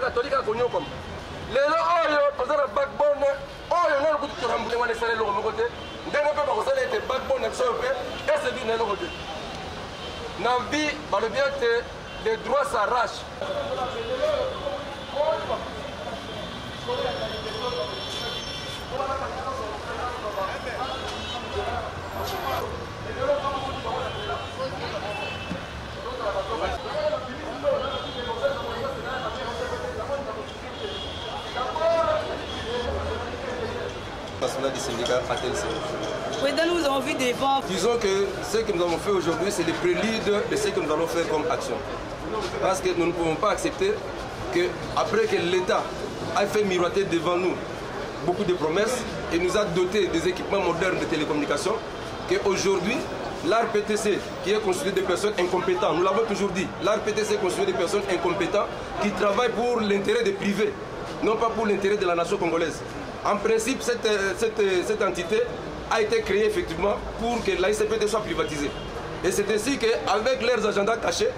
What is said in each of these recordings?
catholique à Cognon. Les lois, on a backbone, on a le goût de rembouler, on est salé le côté. Dès qu'on peut pas aller, backbone, et c'est du nélo côté. Dans la vie, le bien que les droits s'arrachent. Des syndicats ATLC. Oui, nous avons vu des vents. Disons que ce que nous avons fait aujourd'hui, c'est le prélude de ce que nous allons faire comme action. Parce que nous ne pouvons pas accepter qu'après que l'État a fait miroiter devant nous beaucoup de promesses et nous a doté des équipements modernes de télécommunications, qu'aujourd'hui, l'ARPTC, qui est constitué de personnes incompétentes, nous l'avons toujours dit, l'ARPTC est constitué de personnes incompétentes qui travaillent pour l'intérêt des privés, non pas pour l'intérêt de la nation congolaise. En principe, cette entité a été créée effectivement pour que l'AICPT soit privatisée. Et c'est ainsi qu'avec leurs agendas cachés,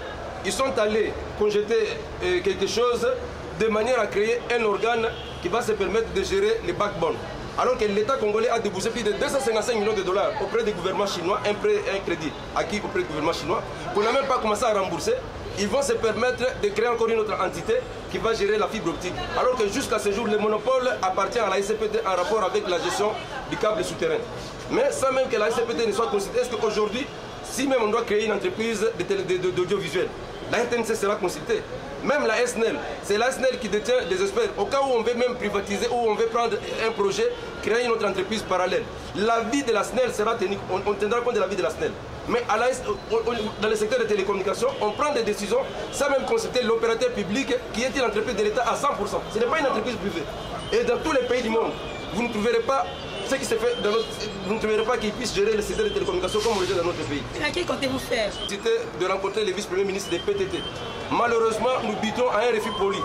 ils sont allés conjeter quelque chose de manière à créer un organe qui va se permettre de gérer les backbones. Alors que l'État congolais a déboursé plus de 255 millions de dollars auprès du gouvernement chinois, un crédit acquis auprès du gouvernement chinois, qu'on n'a même pas commencé à rembourser. Ils vont se permettre de créer encore une autre entité qui va gérer la fibre optique. Alors que jusqu'à ce jour, le monopole appartient à la SCPT en rapport avec la gestion du câble souterrain. Mais sans même que la SCPT ne soit consultée, est-ce qu'aujourd'hui, si même on doit créer une entreprise d'audiovisuel, la RTNC sera consultée. Même la SNEL, c'est la SNEL qui détient des experts. Au cas où on veut même privatiser, ou on veut prendre un projet, créer une autre entreprise parallèle. L'avis de la SNEL sera tenu, on tiendra compte de l'avis de la SNEL. Mais dans le secteur des télécommunications, on prend des décisions sans même consulter l'opérateur public qui est une entreprise de l'État à 100%. Ce n'est pas une entreprise privée. Et dans tous les pays du monde, vous ne trouverez pas ce qui se fait dans notre... Vous ne trouverez pas qu'ils puissent gérer le secteur des télécommunications comme on le fait dans notre pays. À qui comptez-vous faire? C'était de rencontrer les vice-premiers ministres des PTT. Malheureusement, nous butons à un refus poli.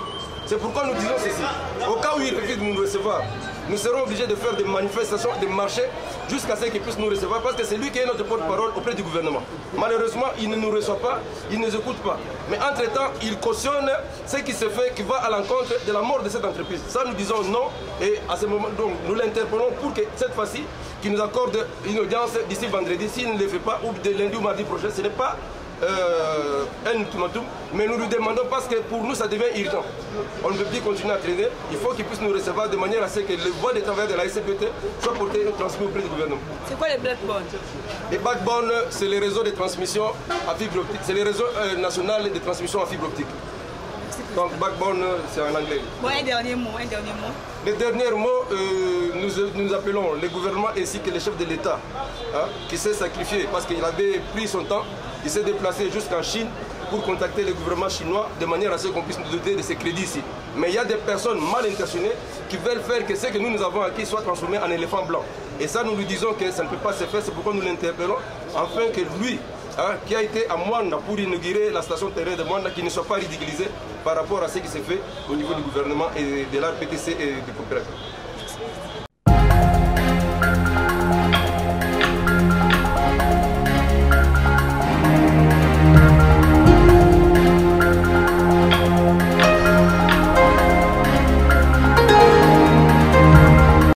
C'est pourquoi nous disons ceci. Au cas où ils refusent de nous recevoir, nous serons obligés de faire des manifestations, des marchés, jusqu'à ce qu'ils puissent nous recevoir, parce que c'est lui qui est notre porte-parole auprès du gouvernement. Malheureusement, il ne nous reçoit pas, il ne nous écoute pas. Mais entre-temps, il cautionne ce qui se fait, qui va à l'encontre de la mort de cette entreprise. Ça, nous disons non, et à ce moment, donc, nous l'interpellons pour que cette fois-ci, qu'il nous accorde une audience d'ici vendredi. S'il ne le fait pas, ou de lundi ou mardi prochain, ce n'est pas un ultimatum, mais nous lui demandons parce que pour nous ça devient urgent. On ne peut plus continuer à traîner, il faut qu'il puisse nous recevoir de manière à ce que les voies de travail de la SCPT soient portées et transmises auprès du gouvernement. C'est quoi les backbones? Les backbones, c'est les réseaux de transmission à fibre optique, c'est les réseaux nationaux de transmission à fibre optique. Donc backbone, c'est en anglais. Bon, un dernier mot. Le dernier mot, nous appelons le gouvernement ainsi que le chef de l'État, qui s'est sacrifié parce qu'il avait pris son temps, il s'est déplacé jusqu'en Chine pour contacter le gouvernement chinois de manière à ce qu'on puisse nous doter de ces crédits ici. Mais il y a des personnes mal intentionnées qui veulent faire que ce que nous avons acquis soit transformé en éléphant blanc. Et ça, nous lui disons que ça ne peut pas se faire, c'est pourquoi nous l'interpellons, afin que lui, qui a été à Mwanda pour inaugurer la station terrestre de Mwanda, qui ne soit pas ridiculisé par rapport à ce qui s'est fait au niveau du gouvernement et de l'ARPTC et du coopératif.